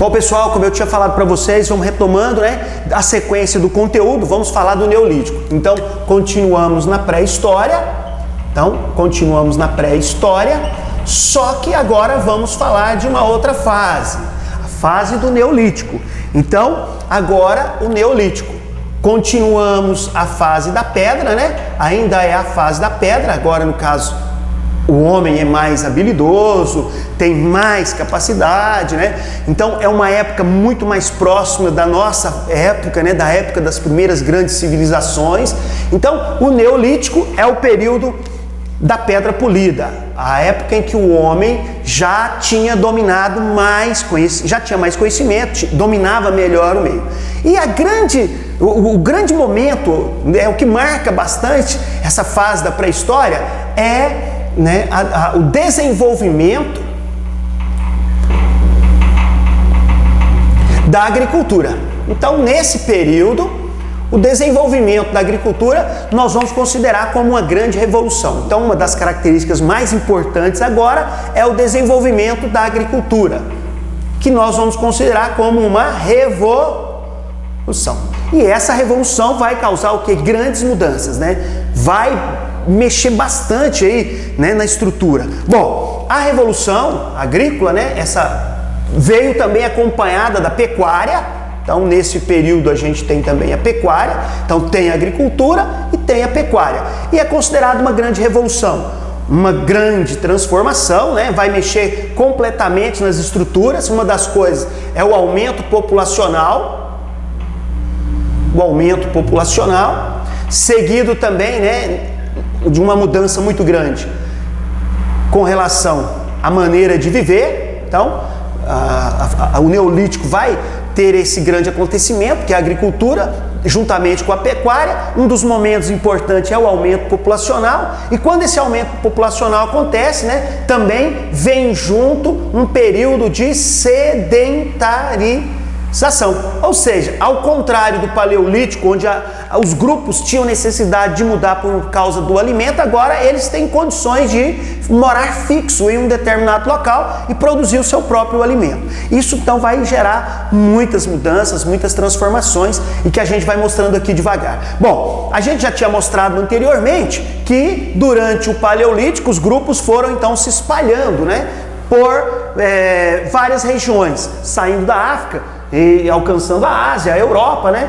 Bom, pessoal, como eu tinha falado para vocês, vamos retomando, né, a sequência do conteúdo, vamos falar do Neolítico. Então, continuamos na pré-história. Só que agora vamos falar de uma outra fase, a fase do Neolítico. Então, agora o Neolítico. Continuamos a fase da pedra, né? Ainda é a fase da pedra, agora no caso o homem é mais habilidoso, tem mais capacidade, né? Então é uma época muito mais próxima da nossa época, né? Da época das primeiras grandes civilizações. Então o Neolítico é o período da pedra polida, a época em que o homem já tinha dominado mais, já tinha mais conhecimento, dominava melhor o meio. E o grande momento, o que marca bastante essa fase da pré-história é, né, o desenvolvimento da agricultura. Então, nesse período, o desenvolvimento da agricultura nós vamos considerar como uma grande revolução. Então, uma das características mais importantes agora é o desenvolvimento da agricultura, que nós vamos considerar como uma revolução. E essa revolução vai causar o quê? Grandes mudanças, né? Vai mexer bastante aí, né, na estrutura. Bom, a revolução agrícola, né, essa veio também acompanhada da pecuária. Então, nesse período a gente tem também a pecuária. Então, tem a agricultura e tem a pecuária. E é considerado uma grande revolução, uma grande transformação, né? Vai mexer completamente nas estruturas. Uma das coisas é o aumento populacional. Seguido também, né, de uma mudança muito grande com relação à maneira de viver. Então, o Neolítico vai ter esse grande acontecimento, que é a agricultura, juntamente com a pecuária. Um dos momentos importantes é o aumento populacional, e quando esse aumento populacional acontece, né, também vem junto um período de sedentarização. Ou seja, ao contrário do Paleolítico, onde os grupos tinham necessidade de mudar por causa do alimento, agora eles têm condições de morar fixo em um determinado local e produzir o seu próprio alimento. Isso então vai gerar muitas mudanças, muitas transformações, e que a gente vai mostrando aqui devagar. Bom, a gente já tinha mostrado anteriormente que durante o Paleolítico os grupos foram então se espalhando, né, por várias regiões, saindo da África e alcançando a Ásia, a Europa, né?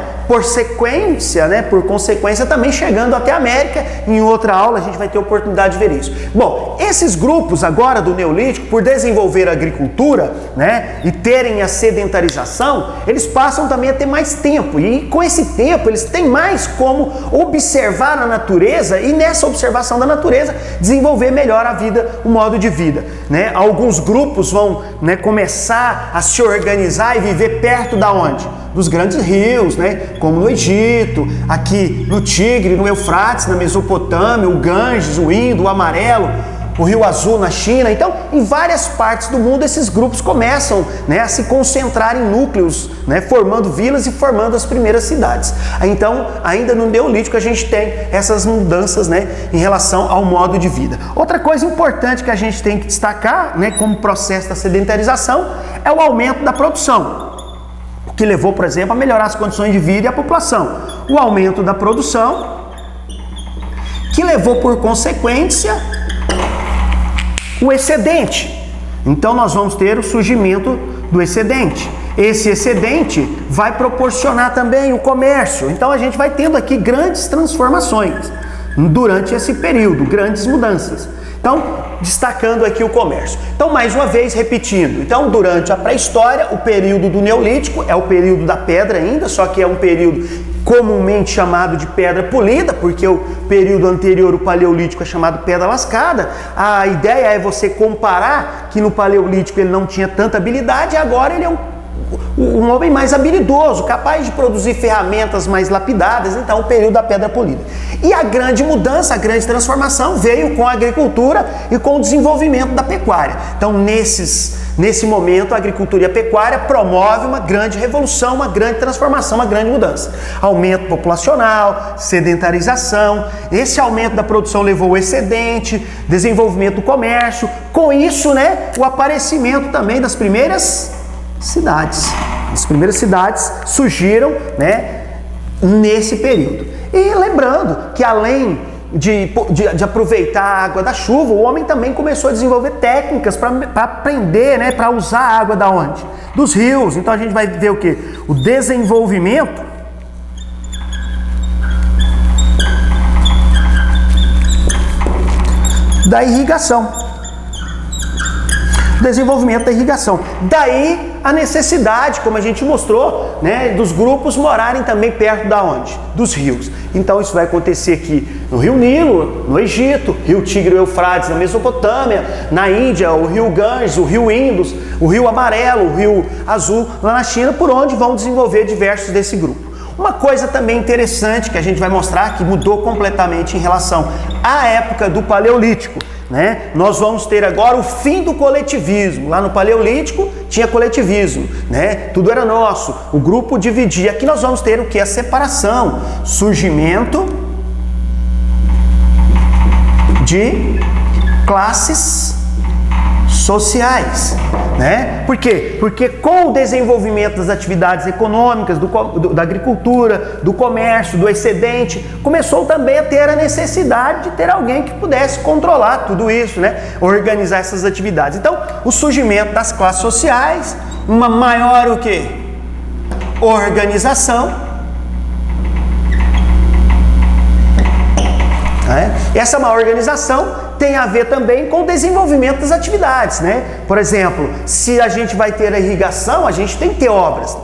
Por consequência também chegando até a América. Em outra aula a gente vai ter oportunidade de ver isso. Bom, esses grupos agora do Neolítico, por desenvolver a agricultura, né, e terem a sedentarização, eles passam também a ter mais tempo, e com esse tempo eles têm mais como observar a natureza, e nessa observação da natureza desenvolver melhor a vida, o modo de vida, né? Alguns grupos vão, né, começar a se organizar e viver perto da onde? Dos grandes rios, né? Como no Egito, aqui no Tigre, no Eufrates, na Mesopotâmia, o Ganges, o Indo, o Amarelo, o Rio Azul na China. Então, em várias partes do mundo, esses grupos começam, né, a se concentrar em núcleos, né, formando vilas e formando as primeiras cidades. Então, ainda no Neolítico, a gente tem essas mudanças, né, em relação ao modo de vida. Outra coisa importante que a gente tem que destacar, né, como processo da sedentarização, é o aumento da produção, que levou, por exemplo, a melhorar as condições de vida e a população. O aumento da produção, que levou por consequência o excedente. Então nós vamos ter o surgimento do excedente. Esse excedente vai proporcionar também o comércio. Então a gente vai tendo aqui grandes transformações durante esse período, grandes mudanças. Então, destacando aqui o comércio. Então, mais uma vez, repetindo. Então, durante a pré-história, o período do Neolítico é o período da pedra ainda, só que é um período comumente chamado de pedra polida, porque o período anterior, o Paleolítico, é chamado pedra lascada. A ideia é você comparar que no Paleolítico ele não tinha tanta habilidade, e agora ele é um homem mais habilidoso, capaz de produzir ferramentas mais lapidadas. Então, o período da pedra polida. E a grande mudança, a grande transformação veio com a agricultura e com o desenvolvimento da pecuária. Então, nesse momento, a agricultura e a pecuária promovem uma grande revolução, uma grande transformação, uma grande mudança. Aumento populacional, sedentarização, esse aumento da produção levou ao excedente, desenvolvimento do comércio, com isso, né, o aparecimento também das primeiras cidades. As primeiras cidades surgiram, né, nesse período. E lembrando que além de aproveitar a água da chuva, o homem também começou a desenvolver técnicas para aprender, né, para usar a água da onde? Dos rios. Então a gente vai ver o quê? O desenvolvimento da irrigação. Desenvolvimento da irrigação. Daí a necessidade, como a gente mostrou, né, dos grupos morarem também perto da onde? Dos rios. Então isso vai acontecer aqui no Rio Nilo, no Egito, Rio Tigre e Eufrates na Mesopotâmia, na Índia, o Rio Ganges, o Rio Indus, o Rio Amarelo, o Rio Azul, lá na China, por onde vão desenvolver diversos desse grupo. Uma coisa também interessante que a gente vai mostrar que mudou completamente em relação à época do Paleolítico, né? Nós vamos ter agora o fim do coletivismo. Lá no Paleolítico tinha coletivismo, né? Tudo era nosso, o grupo dividia. Aqui nós vamos ter o que? A separação, surgimento de classes sociais, né? Por quê? Porque com o desenvolvimento das atividades econômicas, da agricultura, do comércio, do excedente, começou também a ter a necessidade de ter alguém que pudesse controlar tudo isso, né? Organizar essas atividades. Então, o surgimento das classes sociais, uma maior o quê? Organização. Essa maior organização tem a ver também com o desenvolvimento das atividades, né? Por exemplo, se a gente vai ter a irrigação, a gente tem que ter obras.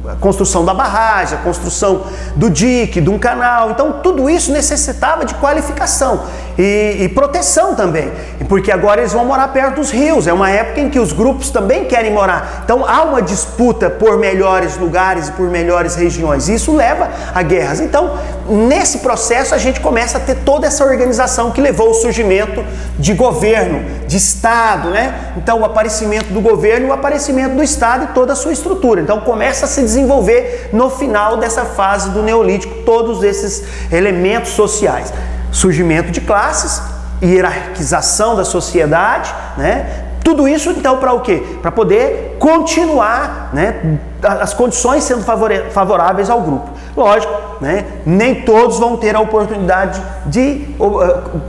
A construção da barragem, a construção do dique, de um canal. Então, tudo isso necessitava de qualificação e proteção também. Porque agora eles vão morar perto dos rios. É uma época em que os grupos também querem morar. Então, há uma disputa por melhores lugares e por melhores regiões. E isso leva a guerras. Então, nesse processo, a gente começa a ter toda essa organização que levou ao surgimento de governo, de Estado, né? Então, o aparecimento do governo e o aparecimento do Estado e toda a sua estrutura. Então, começa a se desenvolver no final dessa fase do Neolítico todos esses elementos sociais. Surgimento de classes, hierarquização da sociedade, né? Tudo isso então para o quê? Para poder continuar, né, as condições sendo favoráveis ao grupo. Lógico, né, nem todos vão ter a oportunidade de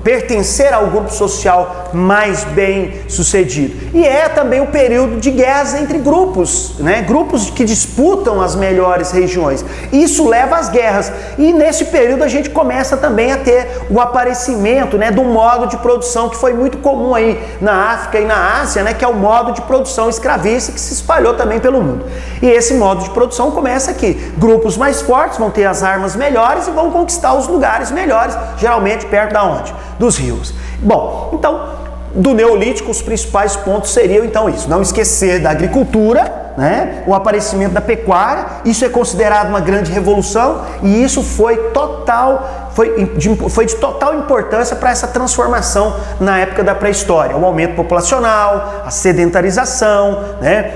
pertencer ao grupo social mais bem sucedido. E é também o período de guerras entre grupos, né, grupos que disputam as melhores regiões. Isso leva às guerras. E nesse período a gente começa também a ter o aparecimento, né, do modo de produção que foi muito comum aí na África e na Ásia, né, que é o modo de produção escravista que se espalhou também pelo mundo. E esse modo de produção começa aqui. Grupos mais fortes vão ter as armas melhores e vão conquistar os lugares melhores, geralmente perto da onde? Dos rios. Bom, então, do Neolítico, os principais pontos seriam então isso. Não esquecer da agricultura, né? O aparecimento da pecuária, isso é considerado uma grande revolução e isso foi de total importância para essa transformação na época da pré-história. O aumento populacional, a sedentarização, né?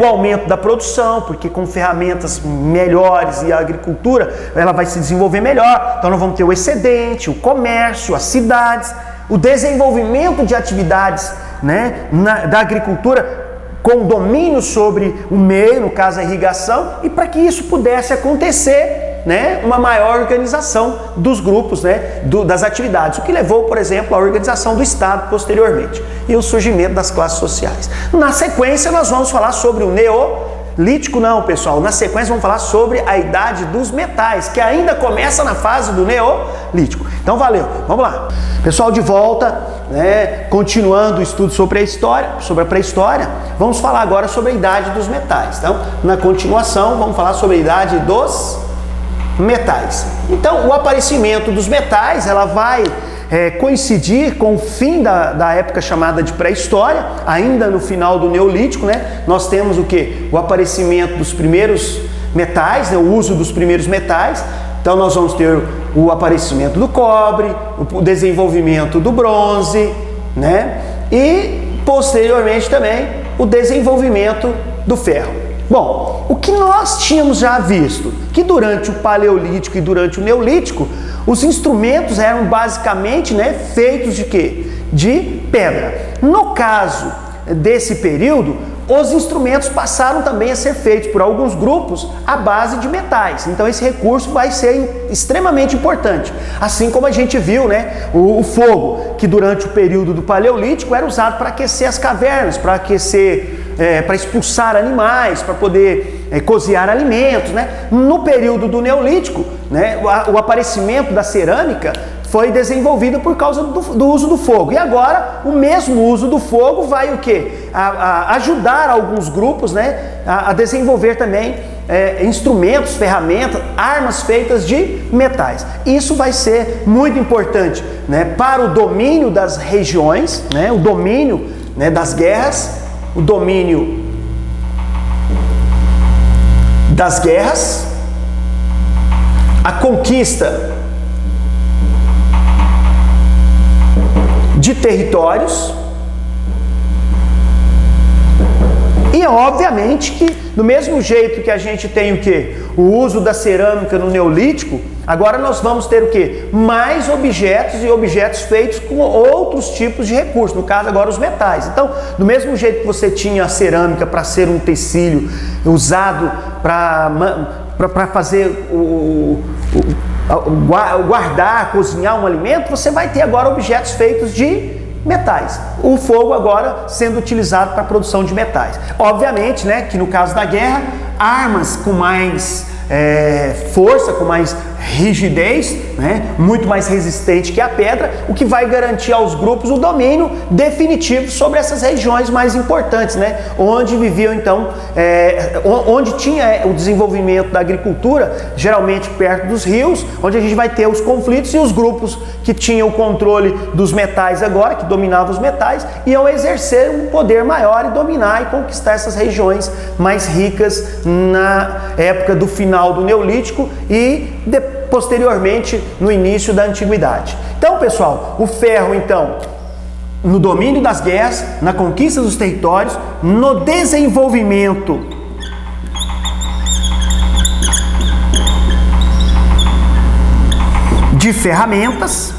O aumento da produção, porque com ferramentas melhores e a agricultura ela vai se desenvolver melhor. Então nós vamos ter o excedente, o comércio, as cidades, o desenvolvimento de atividades, né, da agricultura com domínio sobre o meio, no caso a irrigação, e para que isso pudesse acontecer, né, uma maior organização dos grupos, né, das atividades, o que levou, por exemplo, à organização do Estado posteriormente e o surgimento das classes sociais. Na sequência nós vamos falar sobre o Neolítico, não, pessoal, na sequência vamos falar sobre a Idade dos Metais, que ainda começa na fase do Neolítico. Então valeu, vamos lá. Pessoal, de volta, né, continuando o estudo sobre a pré-história, vamos falar agora sobre a Idade dos Metais. Então, na continuação, vamos falar sobre a Idade dos Metais. Então, o aparecimento dos metais, ela vai coincidir com o fim da época chamada de pré-história, ainda no final do Neolítico, né? Nós temos o quê? O aparecimento dos primeiros metais, né? O uso dos primeiros metais. Então nós vamos ter o aparecimento do cobre, o desenvolvimento do bronze, né? E posteriormente também o desenvolvimento do ferro. Bom, o que nós tínhamos já visto, que durante o Paleolítico e durante o Neolítico, os instrumentos eram basicamente, né, feitos de quê? De pedra. No caso desse período, os instrumentos passaram também a ser feitos por alguns grupos à base de metais. Então esse recurso vai ser extremamente importante. Assim como a gente viu, né, o fogo, que durante o período do Paleolítico era usado para aquecer as cavernas, para aquecer, para expulsar animais, para poder cozinhar alimentos, né? No período do Neolítico, né, o aparecimento da cerâmica foi desenvolvida por causa do uso do fogo. E agora, o mesmo uso do fogo vai o quê? A ajudar alguns grupos, né, a desenvolver também instrumentos, ferramentas, armas feitas de metais. Isso vai ser muito importante, né, para o domínio das regiões, né, o domínio, né, das guerras, o domínio das guerras, a conquista de territórios e obviamente que do mesmo jeito que a gente tem o que? O uso da cerâmica no Neolítico, agora nós vamos ter o que? Mais objetos e objetos feitos com outros tipos de recursos, no caso agora os metais. Então, do mesmo jeito que você tinha a cerâmica para ser um tecido usado para fazer guardar, cozinhar um alimento, você vai ter agora objetos feitos de metais. O fogo agora sendo utilizado para a produção de metais. Obviamente, né, que no caso da guerra, armas com mais força, com mais rigidez, né, muito mais resistente que a pedra, o que vai garantir aos grupos o domínio definitivo sobre essas regiões mais importantes, né, onde viviam então, onde tinha o desenvolvimento da agricultura, geralmente perto dos rios, onde a gente vai ter os conflitos e os grupos que tinham o controle dos metais agora, que dominavam os metais, iam exercer um poder maior e dominar e conquistar essas regiões mais ricas na época do final do Neolítico e posteriormente no início da Antiguidade. Então, pessoal, o ferro, então, no domínio das guerras, na conquista dos territórios, no desenvolvimento de ferramentas,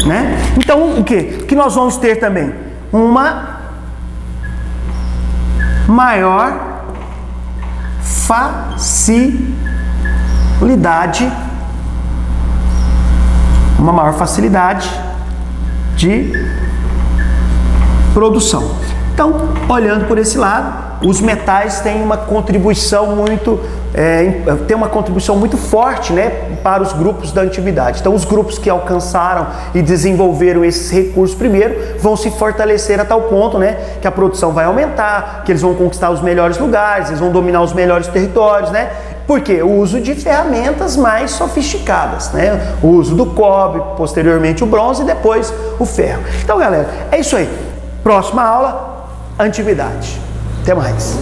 né? Então, o que nós vamos ter também? Uma maior facilidade de produção. Então, olhando por esse lado, os metais têm uma contribuição muito forte, né, para os grupos da antiguidade. Então, os grupos que alcançaram e desenvolveram esses recursos primeiro vão se fortalecer a tal ponto, né, que a produção vai aumentar, que eles vão conquistar os melhores lugares, eles vão dominar os melhores territórios, né? Por quê? O uso de ferramentas mais sofisticadas, né? O uso do cobre, posteriormente o bronze e depois o ferro. Então, galera, é isso aí. Próxima aula, antiguidade. Até mais.